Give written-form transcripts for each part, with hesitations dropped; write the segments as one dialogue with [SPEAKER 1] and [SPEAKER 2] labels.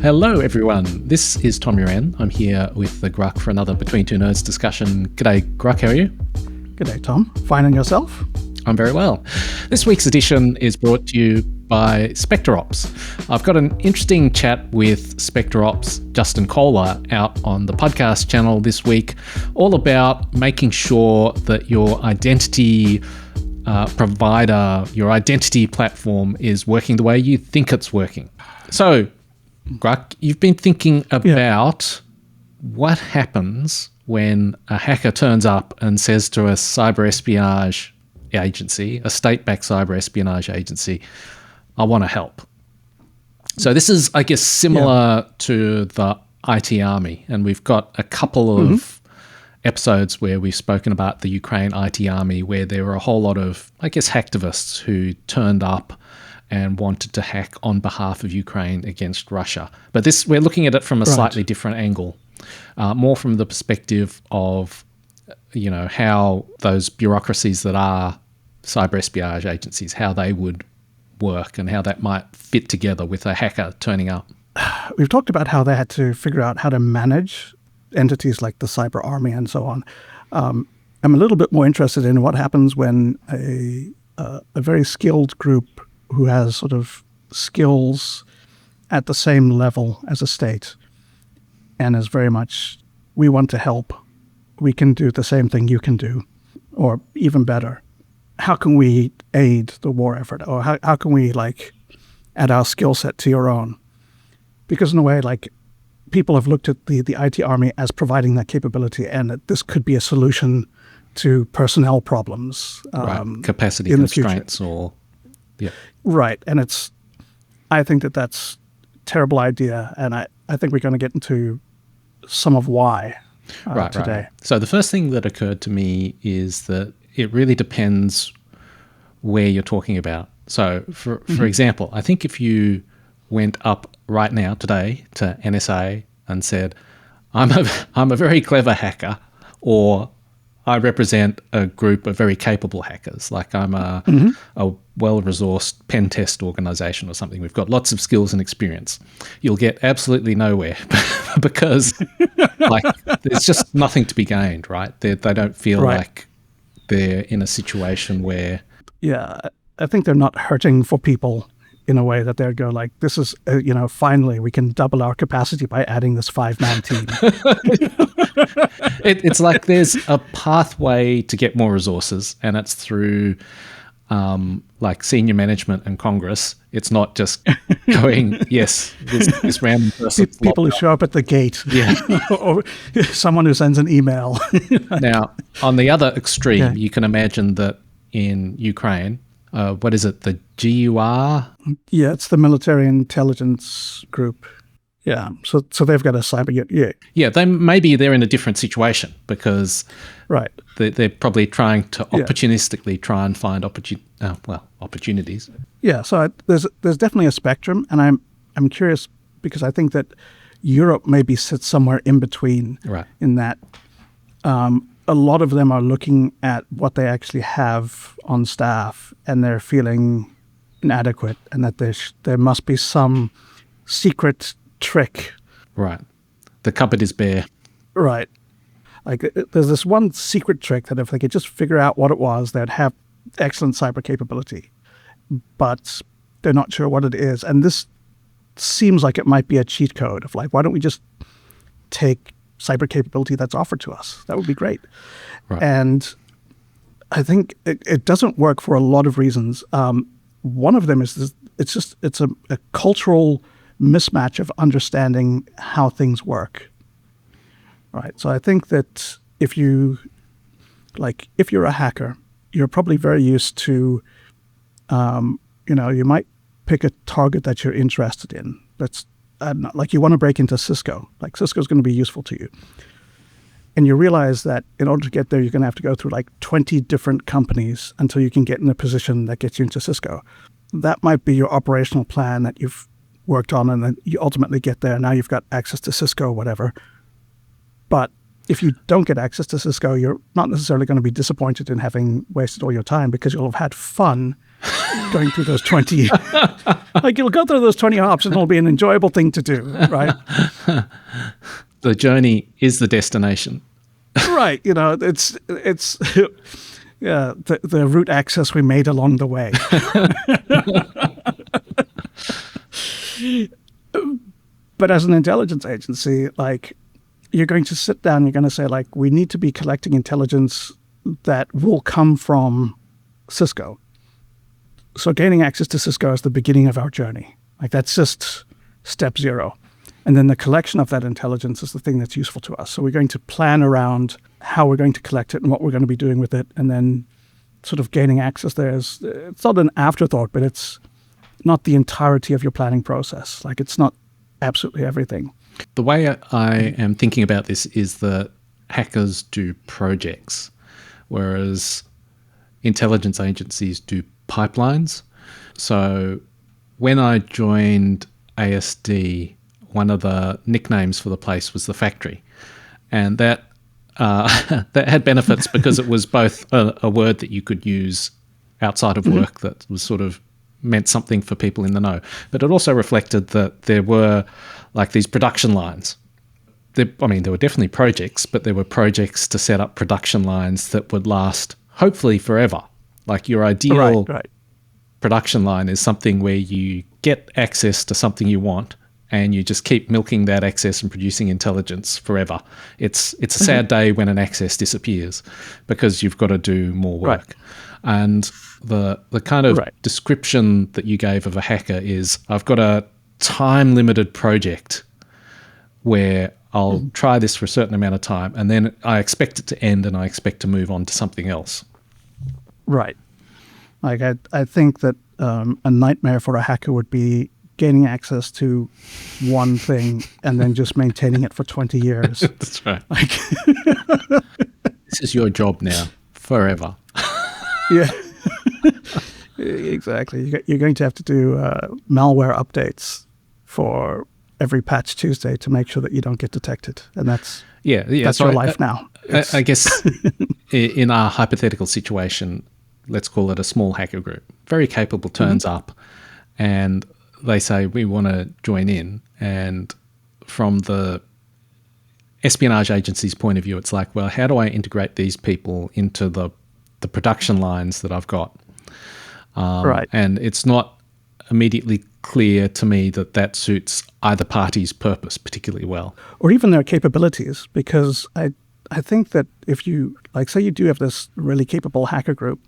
[SPEAKER 1] Hello, everyone. This is Tom Uren. I'm here with the Grugq for another Between Two Nerds discussion. G'day, Grugq. How are you?
[SPEAKER 2] G'day, Tom. Fine, and yourself?
[SPEAKER 1] I'm very well. This week's edition is brought to you by SpectreOps. I've got an interesting chat with SpectreOps Justin Kohler out on the podcast channel this week, all about making sure that your identity provider, your identity platform is working the way you think it's working. So, Grugq, you've been thinking about what happens when a hacker turns up and says to a cyber espionage agency, a state-backed cyber espionage agency, I want to help. So this is, I guess, similar to the IT army, and we've got a couple of episodes where we've spoken about the Ukraine IT army, where there were a whole lot of, I guess, hacktivists who turned up and wanted to hack on behalf of Ukraine against Russia. But this, we're looking at it from a slightly different angle, more from the perspective of, you know, how those bureaucracies that are cyber espionage agencies, how they would work and how that might fit together with a hacker turning up.
[SPEAKER 2] We've talked about how they had to figure out how to manage entities like the cyber army and so on. I'm a little bit more interested in what happens when a very skilled group who has sort of skills at the same level as a state and is very much, we want to help. We can do the same thing you can do, or even better. How can we aid the war effort? Or how can we add our skill set to your own? Because in a way, people have looked at the IT army as providing that capability, and that this could be a solution to personnel problems.
[SPEAKER 1] Capacity constraints or... Yeah.
[SPEAKER 2] Right. And I think that's a terrible idea. And I think we're going to get into some of why today.
[SPEAKER 1] Right. So the first thing that occurred to me is that it really depends where you're talking about. So for example, I think if you went up right now today to NSA and said, I'm a very clever hacker, or I represent a group of very capable hackers, like I'm a well-resourced pen test organization or something. We've got lots of skills and experience. You'll get absolutely nowhere because there's just nothing to be gained, right? They don't feel like they're in a situation where...
[SPEAKER 2] Yeah, I think they're not hurting for people in a way that they'd go this is, finally we can double our capacity by adding this 5-man team.
[SPEAKER 1] It's like there's a pathway to get more resources, and it's through senior management and Congress. It's not just going, yes, this random person.
[SPEAKER 2] People who show up at the gate.
[SPEAKER 1] Yeah.
[SPEAKER 2] Or someone who sends an email.
[SPEAKER 1] Now, on the other extreme, you can imagine that in Ukraine, what is it, the GUR?
[SPEAKER 2] Yeah, it's the military intelligence group. Yeah, so they've got a cyber...
[SPEAKER 1] Yeah, they're in a different situation because they're probably trying to opportunistically try and find opportunities. Yeah, so
[SPEAKER 2] there's definitely a spectrum, and I'm curious because I think that Europe maybe sits somewhere in between in that a lot of them are looking at what they actually have on staff and they're feeling inadequate, and that there must be some secret trick.
[SPEAKER 1] Right. The cupboard is bare.
[SPEAKER 2] Right. There's this one secret trick that if they could just figure out what it was, they'd have excellent cyber capability, but they're not sure what it is. And this seems like it might be a cheat code of why don't we just take cyber capability that's offered to us? That would be great. Right. And I think it doesn't work for a lot of reasons. One of them is it's a cultural mismatch of understanding how things work. Right. So I think that if you're a hacker, you're probably very used to, you might pick a target that you're interested in. That's you want to break into Cisco. Cisco's going to be useful to you. And you realize that in order to get there, you're going to have to go through 20 different companies until you can get in a position that gets you into Cisco. That might be your operational plan that you've worked on, and then you ultimately get there. Now you've got access to Cisco or whatever. But if you don't get access to Cisco, you're not necessarily going to be disappointed in having wasted all your time, because you'll have had fun going through those 20 Like you'll go through those 20 hops and it'll be an enjoyable thing to do, right?
[SPEAKER 1] The journey is the destination.
[SPEAKER 2] Right. It's yeah, the route access we made along the way. But as an intelligence agency, like you're going to sit down, you're going to say, like, we need to be collecting intelligence that will come from Cisco. So gaining access to Cisco is the beginning of our journey. Like that's just step 0. And then the collection of that intelligence is the thing that's useful to us. So we're going to plan around how we're going to collect it and what we're going to be doing with it. And then sort of gaining access there is, it's not an afterthought, but it's not the entirety of your planning process. Like it's not absolutely everything.
[SPEAKER 1] The way I am thinking about this is that hackers do projects, whereas intelligence agencies do pipelines. So when I joined ASD, one of the nicknames for the place was the factory. And that that had benefits because it was both a word that you could use outside of work that was sort of meant something for people in the know. But it also reflected that there were like these production lines. There were definitely projects, but there were projects to set up production lines that would last hopefully forever. Like your ideal production line is something where you get access to something you want and you just keep milking that access and producing intelligence forever. It's a sad day when an access disappears because you've got to do more work.
[SPEAKER 2] Right.
[SPEAKER 1] And the kind of description that you gave of a hacker is, I've got a time-limited project where I'll try this for a certain amount of time and then I expect it to end and I expect to move on to something else.
[SPEAKER 2] Right. Like I think that a nightmare for a hacker would be gaining access to one thing and then just maintaining it for 20 years.
[SPEAKER 1] That's right. Like this is your job now, forever.
[SPEAKER 2] Yeah, exactly. You're going to have to do malware updates for every patch Tuesday to make sure that you don't get detected. And that's your life now.
[SPEAKER 1] I guess in our hypothetical situation, let's call it a small hacker group, very capable turns up and they say, we want to join in. And from the espionage agency's point of view, it's like, well, how do I integrate these people into the production lines that I've got? And it's not immediately clear to me that suits either party's purpose particularly well.
[SPEAKER 2] Or even their capabilities, because I think that if you, like, say you do have this really capable hacker group,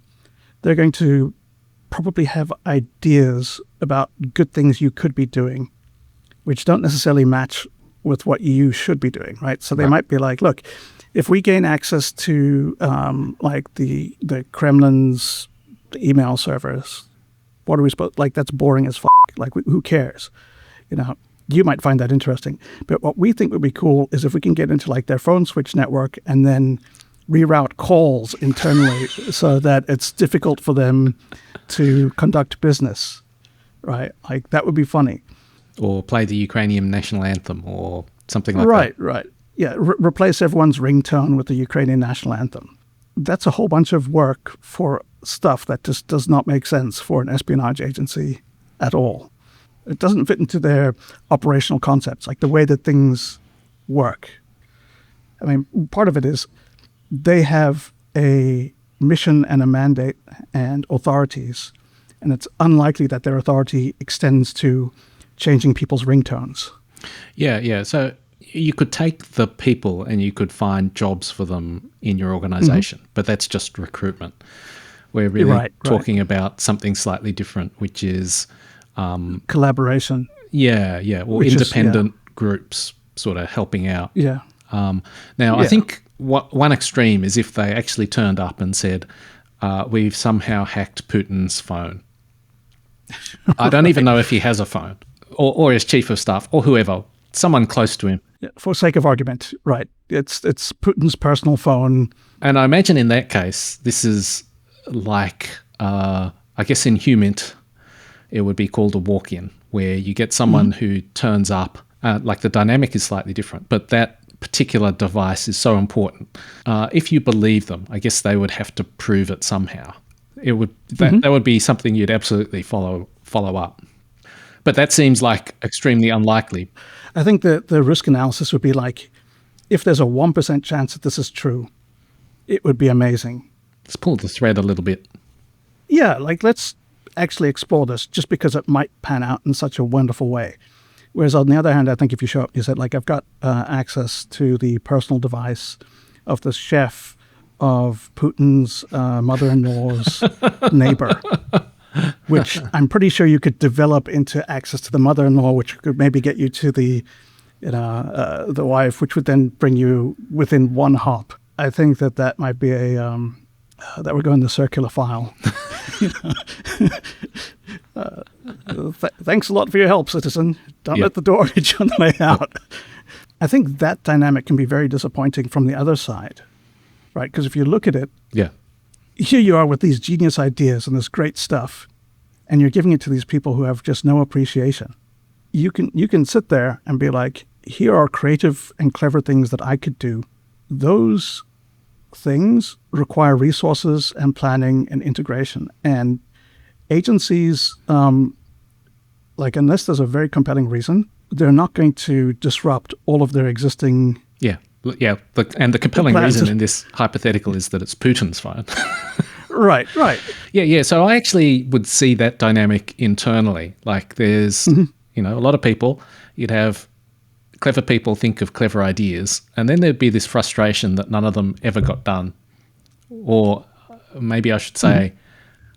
[SPEAKER 2] they're going to probably have ideas about good things you could be doing, which don't necessarily match with what you should be doing, right? So they might be like, look, if we gain access to like the Kremlin's email servers, what are we supposed, like that's boring as fuck. Like who cares? You might find that interesting. But what we think would be cool is if we can get into like their phone switch network and then reroute calls internally so that it's difficult for them to conduct business, right? Like that would be funny.
[SPEAKER 1] Or play the Ukrainian national anthem or something like that.
[SPEAKER 2] Right. Yeah, replace everyone's ringtone with the Ukrainian national anthem. That's a whole bunch of work for stuff that just does not make sense for an espionage agency at all. It doesn't fit into their operational concepts, like the way that things work. I mean, part of it is they have a mission and a mandate and authorities, and it's unlikely that their authority extends to changing people's ringtones.
[SPEAKER 1] Yeah. So you could take the people and you could find jobs for them in your organization, but that's just recruitment. We're really talking about something slightly different, which is
[SPEAKER 2] collaboration.
[SPEAKER 1] Yeah. Or independent groups sort of helping out.
[SPEAKER 2] Yeah.
[SPEAKER 1] I think one extreme is if they actually turned up and said, we've somehow hacked Putin's phone. I don't even know if he has a phone or his chief of staff or whoever, someone close to him.
[SPEAKER 2] Yeah, for sake of argument, right. It's Putin's personal phone.
[SPEAKER 1] And I imagine in that case, this is like, I guess in Humint, it would be called a walk-in, where you get someone who turns up, like the dynamic is slightly different, but that particular device is so important. If you believe them, I guess they would have to prove it somehow. It would that would be something you'd absolutely follow up. But that seems like extremely unlikely.
[SPEAKER 2] I think the risk analysis would be like, if there's a 1% chance that this is true, it would be amazing.
[SPEAKER 1] Let's pull the thread a little bit.
[SPEAKER 2] Yeah, like let's actually explore this just because it might pan out in such a wonderful way. Whereas on the other hand, I think if you show up, you said, like, I've got access to the personal device of the chef of Putin's mother-in-law's neighbor, which I'm pretty sure you could develop into access to the mother-in-law, which could maybe get you to the wife, which would then bring you within one hop. I think that might be that would go in the circular file. Thanks a lot for your help, citizen. Don't let the door hit you on the way out. I think that dynamic can be very disappointing from the other side, right? Because if you look at it, here you are with these genius ideas and this great stuff, and you're giving it to these people who have just no appreciation. You can sit there and be like, here are creative and clever things that I could do. Those things require resources and planning and integration. And agencies, unless there's a very compelling reason, they're not going to disrupt all of their existing...
[SPEAKER 1] And the compelling reason in this hypothetical is that it's Putin's phone.
[SPEAKER 2] Right.
[SPEAKER 1] Yeah. So I actually would see that dynamic internally. Like there's, a lot of people, you'd have clever people think of clever ideas, and then there'd be this frustration that none of them ever got done. Or maybe I should say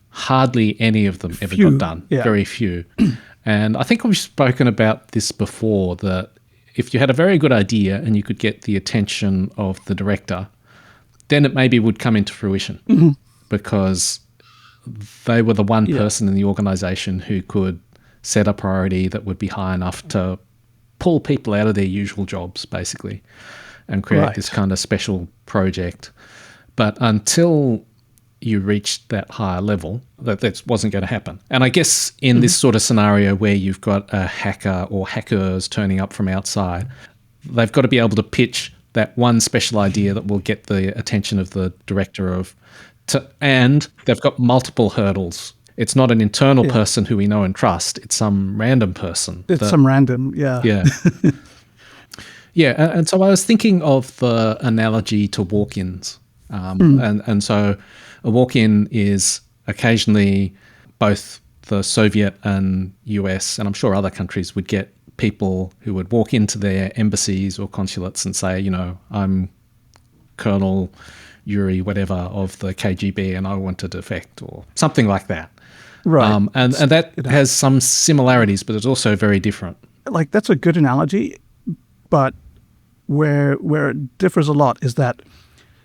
[SPEAKER 1] hardly any of them ever got done. Yeah. Very few. And I think we've spoken about this before, that if you had a very good idea and you could get the attention of the director, then it maybe would come into fruition because they were the one person in the organization who could set a priority that would be high enough to pull people out of their usual jobs, basically, and create this kind of special project. But until you reached that higher level, that wasn't going to happen. And I guess in this sort of scenario where you've got a hacker or hackers turning up from outside, they've got to be able to pitch that one special idea that will get the attention of the director and they've got multiple hurdles. It's not an internal person who we know and trust. It's some random person.
[SPEAKER 2] Some random, Yeah.
[SPEAKER 1] And so I was thinking of the analogy to walk-ins. And so a walk-in is occasionally both the Soviet and US, and I'm sure other countries would get people who would walk into their embassies or consulates and say, I'm Colonel Yuri, whatever, of the KGB, and I want to defect, or something like that.
[SPEAKER 2] Right.
[SPEAKER 1] And that has some similarities, but it's also very different.
[SPEAKER 2] Like, that's a good analogy, but where it differs a lot is that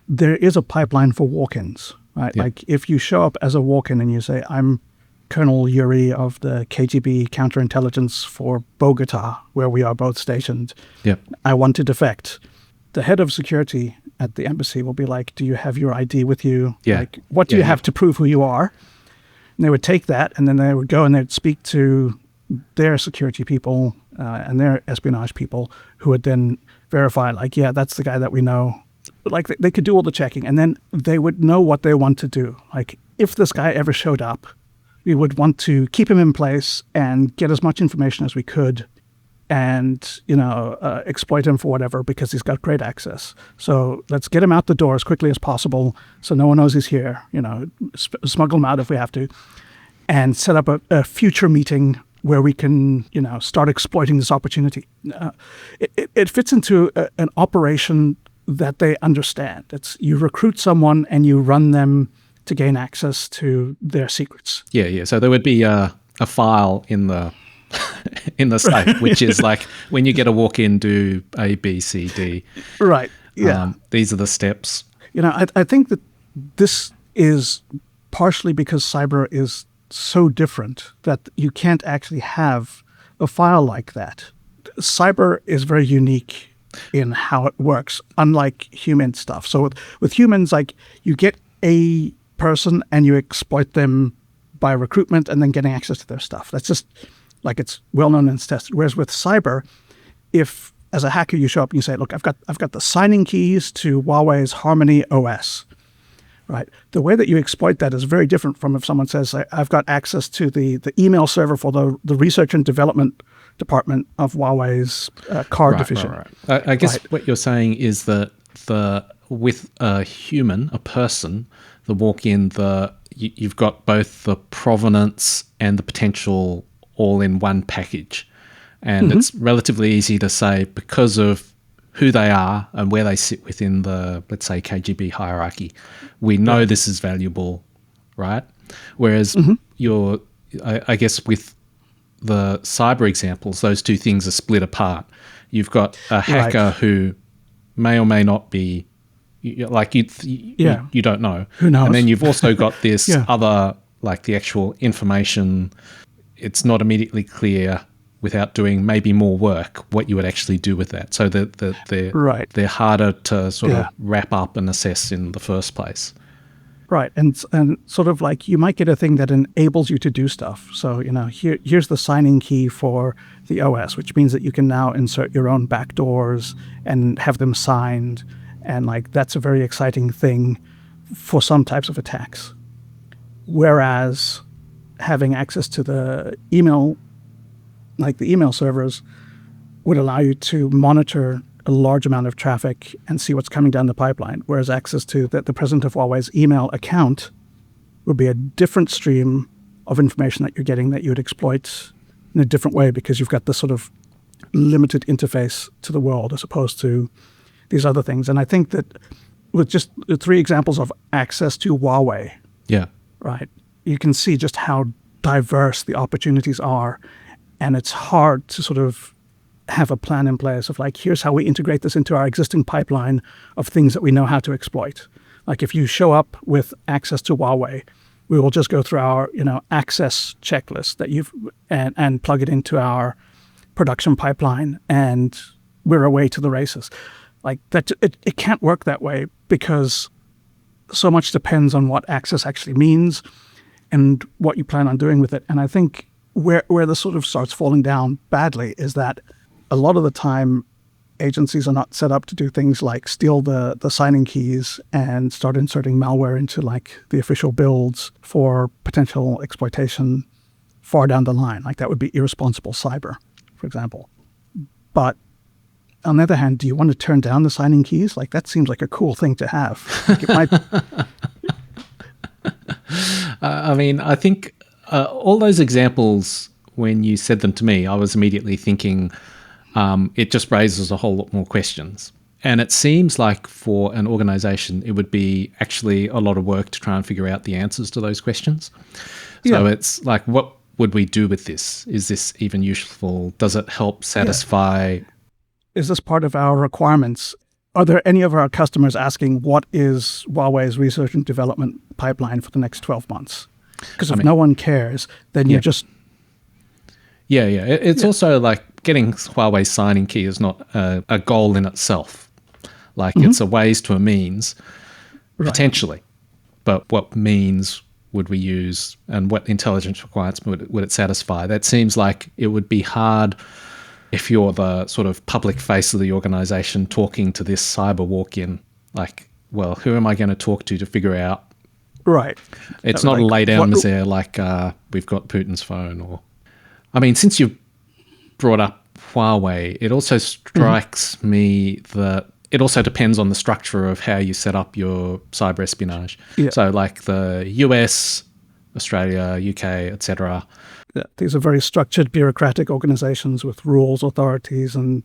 [SPEAKER 2] there is a pipeline for walk-ins, right? Yeah. Like, if you show up as a walk-in and you say, I'm Colonel Yuri of the KGB counterintelligence for Bogota, where we are both stationed.
[SPEAKER 1] Yep.
[SPEAKER 2] I want to defect. The head of security at the embassy will be like, do you have your ID with you?
[SPEAKER 1] Yeah.
[SPEAKER 2] Like, what do you have to prove who you are? And they would take that, and then they would go and they'd speak to their security people and their espionage people, who would then verify, like, yeah, that's the guy that we know. Like, they could do all the checking, and then they would know what they want to do. Like, if this guy ever showed up, we would want to keep him in place and get as much information as we could and, exploit him for whatever, because he's got great access. So let's get him out the door as quickly as possible so no one knows he's here, smuggle him out if we have to, and set up a future meeting where we can, start exploiting this opportunity. It fits into an operation that they understand. It's, you recruit someone and you run them to gain access to their secrets.
[SPEAKER 1] Yeah. So there would be a file in the in the safe, which is like, when you get a walk-in, do A, B, C, D.
[SPEAKER 2] Right. Yeah.
[SPEAKER 1] These are the steps.
[SPEAKER 2] I think that this is partially because cyber is so different that you can't actually have a file like that. Cyber is very unique in how it works, unlike human stuff. So with humans, like, you get a person and you exploit them by recruitment and then getting access to their stuff. That's just, like, it's well known and it's tested. Whereas with cyber, if as a hacker you show up and you say, look, I've got the signing keys to Huawei's Harmony OS. right? The way that you exploit that is very different from if someone says, I've got access to the email server for the research and development department of Huawei's car division.
[SPEAKER 1] Right. I guess what you're saying is that with a human, a person, the walk-in, you've got both the provenance and the potential all in one package. And it's relatively easy to say, because of who they are and where they sit within the, let's say, KGB hierarchy, we know this is valuable, right? Whereas I guess with the cyber examples, those two things are split apart. You've got a hacker who may or may not be, like you don't know.
[SPEAKER 2] Who knows?
[SPEAKER 1] And then you've also got this other, like the actual information. It's not immediately clear without doing maybe more work what you would actually do with that. So they're harder to sort of wrap up and assess in the first place.
[SPEAKER 2] Right. And sort of like you might get a thing that enables you to do stuff. So, here's the signing key for the OS, which means that you can now insert your own backdoors and have them signed. And like that's a very exciting thing for some types of attacks. Whereas having access to the email, like the email servers, would allow you to monitor a large amount of traffic and see what's coming down the pipeline, whereas access to the president of Huawei's email account would be a different stream of information that you're getting that you would exploit in a different way because you've got this sort of limited interface to the world as opposed to these other things. And I think that with just the 3 examples of access to Huawei, right, you can see just how diverse the opportunities are. And it's hard to sort of have a plan in place of like, here's how we integrate this into our existing pipeline of things that we know how to exploit. Like if you show up with access to Huawei, we will just go through our, access checklist that and plug it into our production pipeline, and we're away to the races. Like that, it can't work that way because so much depends on what access actually means and what you plan on doing with it. And I think where this sort of starts falling down badly is that a lot of the time agencies are not set up to do things like steal the signing keys and start inserting malware into like the official builds for potential exploitation far down the line. Like that would be irresponsible cyber, for example. But on the other hand, do you want to turn down the signing keys? Like that seems like a cool thing to have. Like it might.
[SPEAKER 1] I mean, I think all those examples, when you said them to me, I was immediately thinking it just raises a whole lot more questions. And it seems like for an organization, it would be actually a lot of work to try and figure out the answers to those questions. So it's like, what would we do with this? Is this even useful? Does it help satisfy?
[SPEAKER 2] Is this part of our requirements? Are there any of our customers asking what is Huawei's research and development pipeline for the next 12 months? Because if no one cares, then you just...
[SPEAKER 1] It's also like getting Huawei's signing key is not a goal in itself. Like it's a ways to a means, potentially. But what means would we use and what intelligence requirements would it satisfy? That seems like it would be hard if you're the sort of public face of the organization talking to this cyber walk-in. Like, well, who am I going to talk to figure out?
[SPEAKER 2] Right.
[SPEAKER 1] It's not a lay down misere like we've got Putin's phone or... I mean, since you've brought up Huawei, it also strikes me that it also depends on the structure of how you set up your cyber espionage. Yeah. So like the US, Australia, UK, etc.
[SPEAKER 2] Yeah, these are very structured bureaucratic organizations with rules, authorities, and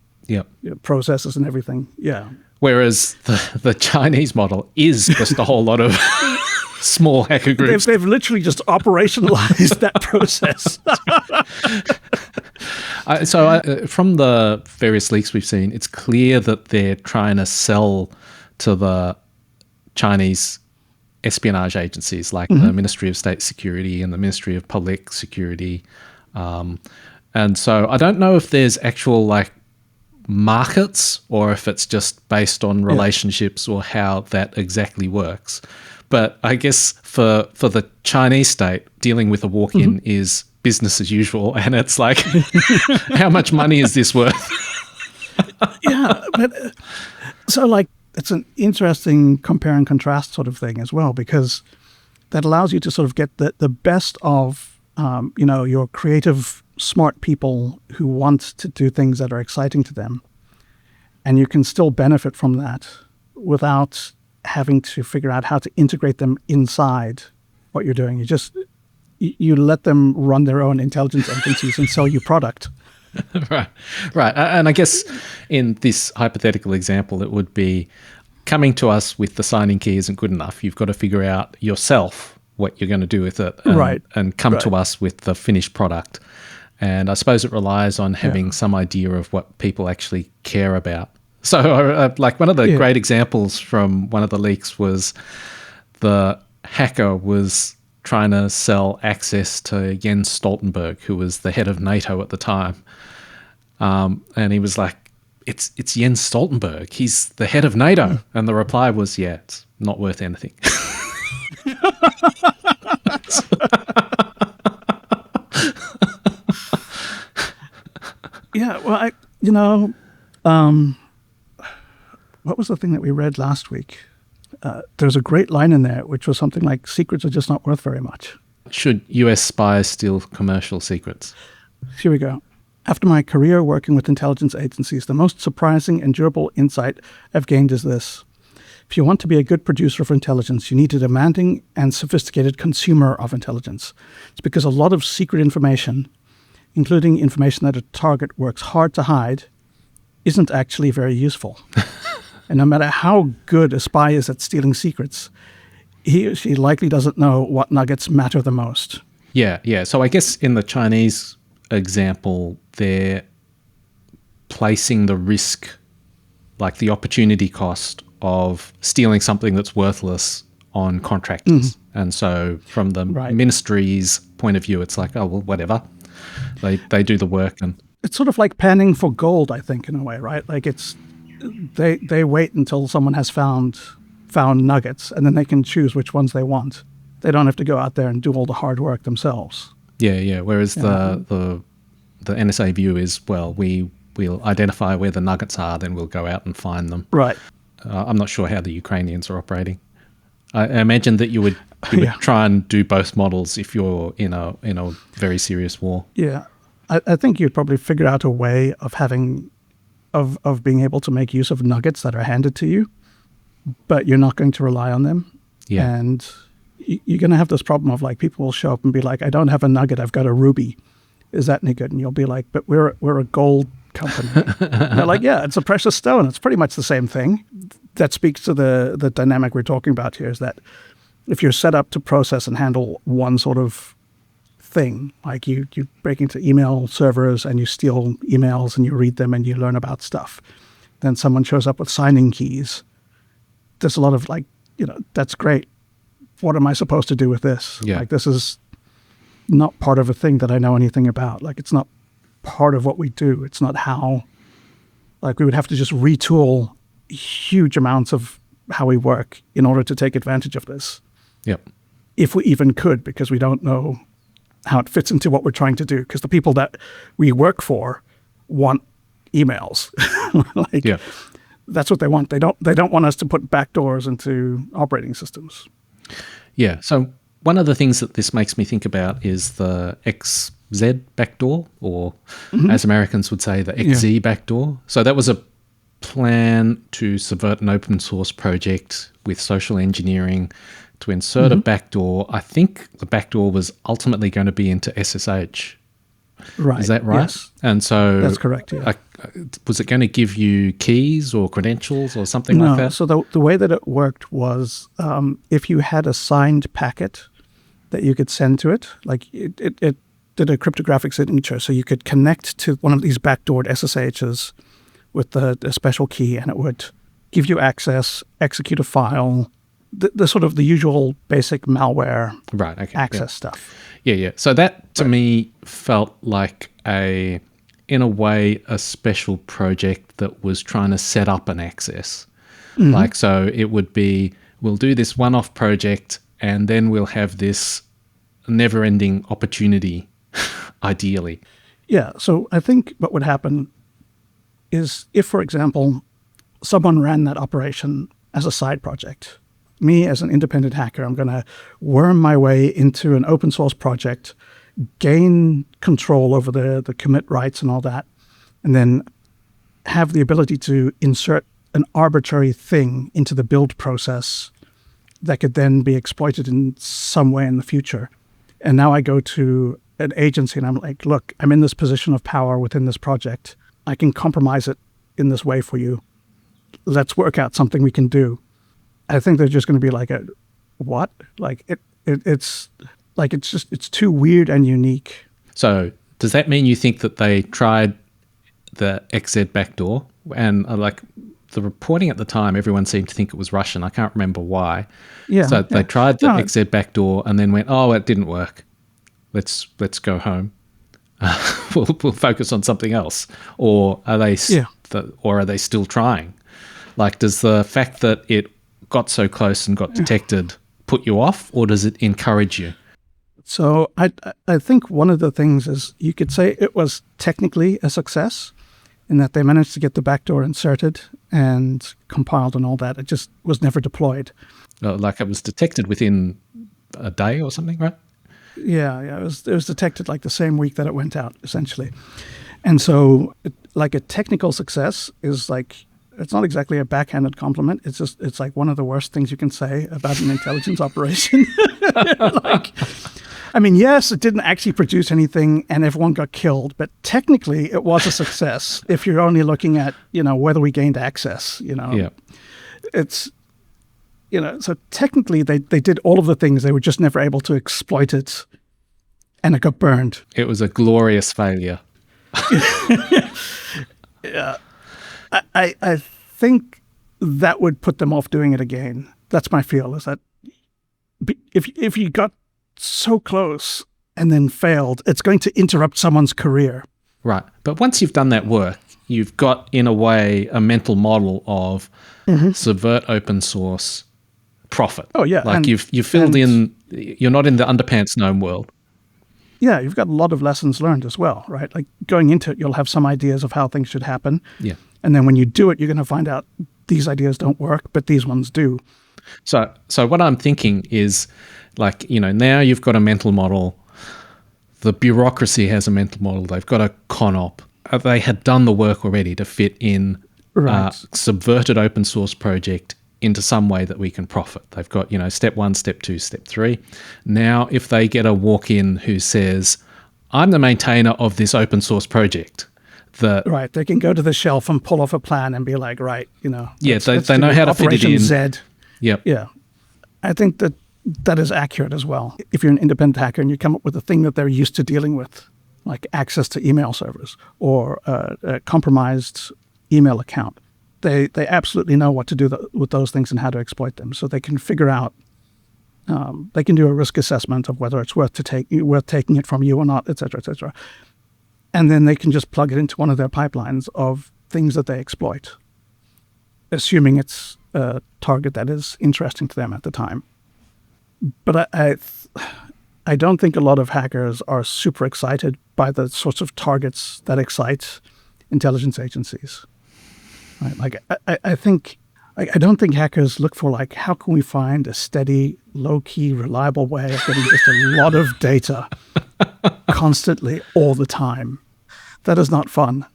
[SPEAKER 2] processes and everything. Yeah.
[SPEAKER 1] Whereas the Chinese model is just a whole lot of small hacker groups.
[SPEAKER 2] They've literally just operationalized that process.
[SPEAKER 1] From the various leaks we've seen, it's clear that they're trying to sell to the Chinese espionage agencies like the Ministry of State Security and the Ministry of Public Security. And so I don't know if there's actual like markets or if it's just based on relationships or how that exactly works. But I guess for the Chinese state, dealing with a walk-in is business as usual. And it's like, how much money is this worth?
[SPEAKER 2] But so like it's an interesting compare and contrast sort of thing as well, because that allows you to sort of get the best of, your creative, smart people who want to do things that are exciting to them. And you can still benefit from that without having to figure out how to integrate them inside what you're doing. You let them run their own intelligence agencies and sell you product.
[SPEAKER 1] Right. And I guess in this hypothetical example, it would be coming to us with the signing key isn't good enough. You've got to figure out yourself what you're going to do with it, and come to us with the finished product. And I suppose it relies on having some idea of what people actually care about. So like one of the great examples from one of the leaks was the hacker was trying to sell access to Jens Stoltenberg, who was the head of NATO at the time. And he was like, it's Jens Stoltenberg. He's the head of NATO. And the reply was, yeah, it's not worth anything.
[SPEAKER 2] Yeah, well, what was the thing that we read last week? There's a great line in there, which was something like, secrets are just not worth very much.
[SPEAKER 1] Should US spies steal commercial secrets?
[SPEAKER 2] Here we go. After my career working with intelligence agencies, the most surprising and durable insight I've gained is this. If you want to be a good producer of intelligence, you need a demanding and sophisticated consumer of intelligence. It's because a lot of secret information, including information that a target works hard to hide, isn't actually very useful. And no matter how good a spy is at stealing secrets, he or she likely doesn't know what nuggets matter the most.
[SPEAKER 1] Yeah. So I guess in the Chinese example, they're placing the risk, like the opportunity cost of stealing something that's worthless, on contractors. And so from the ministry's point of view, it's like, oh, well, whatever. They do the work. And
[SPEAKER 2] it's sort of like panning for gold, I think, in a way, right? Like they wait until someone has found nuggets, and then they can choose which ones they want. They don't have to go out there and do all the hard work themselves.
[SPEAKER 1] Yeah. Whereas the NSA view is, well, we'll identify where the nuggets are, then we'll go out and find them.
[SPEAKER 2] Right.
[SPEAKER 1] I'm not sure how the Ukrainians are operating. I imagine that you would try and do both models if you're in a very serious war.
[SPEAKER 2] Yeah, I think you'd probably figure out a way of of being able to make use of nuggets that are handed to you, but you're not going to rely on them.
[SPEAKER 1] Yeah.
[SPEAKER 2] And you're going to have this problem of, like, people will show up and be like, I don't have a nugget, I've got a ruby. Is that any good? And you'll be like, but we're a gold company. And they're like, yeah, it's a precious stone. It's pretty much the same thing. That speaks to the dynamic we're talking about here, is that if you're set up to process and handle one sort of thing, like you break into email servers and you steal emails and you read them and you learn about stuff, then someone shows up with signing keys. There's a lot of, like, that's great. What am I supposed to do with this?
[SPEAKER 1] Yeah.
[SPEAKER 2] Like, this is not part of a thing that I know anything about. Like, it's not part of what we do. It's not how, like, we would have to just retool huge amounts of how we work in order to take advantage of this.
[SPEAKER 1] Yep.
[SPEAKER 2] If we even could, because we don't know how it fits into what we're trying to do. Because the people that we work for want emails. That's what they want. They don't want us to put backdoors into operating systems.
[SPEAKER 1] Yeah. So one of the things that this makes me think about is the XZ backdoor, or as Americans would say, the XZ backdoor. So that was a plan to subvert an open source project with social engineering to insert a backdoor. I think the backdoor was ultimately going to be into SSH.
[SPEAKER 2] Right.
[SPEAKER 1] Is that right?
[SPEAKER 2] Yes.
[SPEAKER 1] And so
[SPEAKER 2] that's correct. Yeah.
[SPEAKER 1] Was it going to give you keys or credentials or something like that?
[SPEAKER 2] So the way that it worked was, if you had a signed packet that you could send to it, like it did a cryptographic signature, so you could connect to one of these backdoored SSHs with a special key, and it would give you access, execute a file, the sort of the usual basic malware access stuff.
[SPEAKER 1] Yeah. So that to me felt like in a way, a special project that was trying to set up an access. Like, so it would be, we'll do this one-off project and then we'll have this never-ending opportunity, ideally.
[SPEAKER 2] Yeah. So I think what would happen is if, for example, someone ran that operation as a side project. Me, as an independent hacker, I'm going to worm my way into an open source project, gain control over the commit rights and all that, and then have the ability to insert an arbitrary thing into the build process that could then be exploited in some way in the future. And now I go to an agency and I'm like, look, I'm in this position of power within this project. I can compromise it in this way for you. Let's work out something we can do. I think they're just going to be like, what? Like it's too weird and unique.
[SPEAKER 1] So does that mean you think that they tried the XZ backdoor? And like the reporting at the time, everyone seemed to think it was Russian. I can't remember why.
[SPEAKER 2] Yeah.
[SPEAKER 1] So they tried the XZ backdoor and then went, oh, it didn't work. Let's go home. We'll focus on something else. Or are they still trying? Like, does the fact that it got so close and got detected put you off, or does it encourage you?
[SPEAKER 2] So I think one of the things is you could say it was technically a success in that they managed to get the backdoor inserted and compiled and all that. It just was never deployed.
[SPEAKER 1] Like it was detected within a day or something, right?
[SPEAKER 2] Yeah. It was detected like the same week that it went out, essentially. And so like a technical success is like, it's not exactly a backhanded compliment. It's like one of the worst things you can say about an intelligence operation. Like, I mean, yes, it didn't actually produce anything and everyone got killed, but technically it was a success if you're only looking at, whether we gained access,
[SPEAKER 1] Yeah.
[SPEAKER 2] It's, so technically they did all of the things. They were just never able to exploit it and it got burned.
[SPEAKER 1] It was a glorious failure.
[SPEAKER 2] Yeah. I think that would put them off doing it again. That's my feel, is that if you got so close and then failed, it's going to interrupt someone's career.
[SPEAKER 1] Right. But once you've done that work, you've got, in a way, a mental model of subvert open source, profit.
[SPEAKER 2] Oh, yeah.
[SPEAKER 1] Like you've filled in, you're not in the underpants gnome world.
[SPEAKER 2] Yeah, you've got a lot of lessons learned as well, right? Like going into it, you'll have some ideas of how things should happen.
[SPEAKER 1] Yeah.
[SPEAKER 2] And then when you do it, you're going to find out these ideas don't work, but these ones do.
[SPEAKER 1] So what I'm thinking is, like, now you've got a mental model. The bureaucracy has a mental model. They've got a con op. They had done the work already to fit in a subverted open source project into some way that we can profit. They've got, step 1, step 2, step 3. Now, if they get a walk-in who says, I'm the maintainer of this open source project,
[SPEAKER 2] right, they can go to the shelf and pull off a plan and be like, right,
[SPEAKER 1] they know how to fit it in.
[SPEAKER 2] Z.
[SPEAKER 1] Yep.
[SPEAKER 2] Yeah. I think that is accurate as well. If you're an independent hacker and you come up with a thing that they're used to dealing with, like access to email servers or a compromised email account, they absolutely know what to do with those things and how to exploit them. So they can figure out, they can do a risk assessment of whether it's worth taking it from you or not, et cetera, et cetera. And then they can just plug it into one of their pipelines of things that they exploit, assuming it's a target that is interesting to them at the time. But I don't think a lot of hackers are super excited by the sorts of targets that excite intelligence agencies. Right? Like I don't think hackers look for like, how can we find a steady, low-key, reliable way of getting just a lot of data constantly all the time. That is not fun.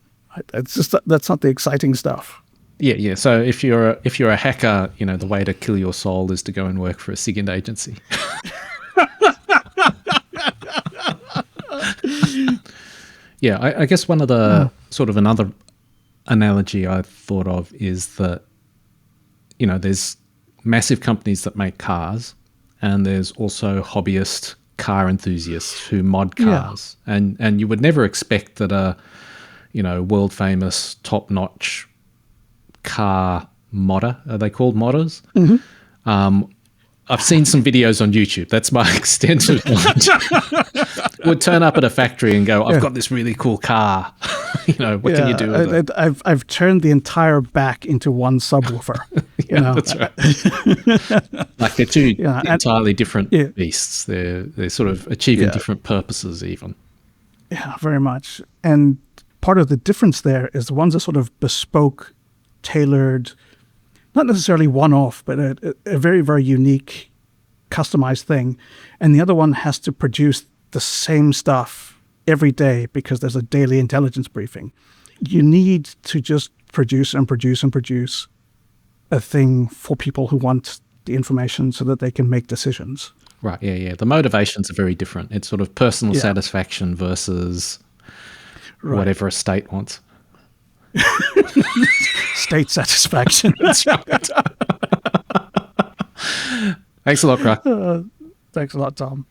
[SPEAKER 2] It's just that's not the exciting stuff.
[SPEAKER 1] Yeah. So if you're a hacker, the way to kill your soul is to go and work for a SIGINT agency. Yeah, I guess one of the sort of another analogy I thought of is that, there's massive companies that make cars, and there's also hobbyist car enthusiasts who mod cars. Yeah. And you would never expect that a, world famous top-notch car modder, are they called modders? Mm-hmm. I've seen some videos on YouTube. That's my extensive knowledge. Would turn up at a factory and go, I've got this really cool car. What can you do with it?
[SPEAKER 2] I've turned the entire back into one subwoofer.
[SPEAKER 1] That's right. Like they're two entirely different beasts. They're sort of achieving different purposes even.
[SPEAKER 2] Yeah, very much. And part of the difference there is the ones are sort of bespoke tailored, not necessarily one-off, but a very, very unique, customized thing. And the other one has to produce the same stuff every day because there's a daily intelligence briefing. You need to just produce and produce and produce a thing for people who want the information so that they can make decisions.
[SPEAKER 1] Right, yeah. The motivations are very different. It's sort of personal satisfaction versus whatever a state wants.
[SPEAKER 2] State satisfaction.
[SPEAKER 1] That's right. Thanks a lot, Grugq.
[SPEAKER 2] Thanks a lot, Tom.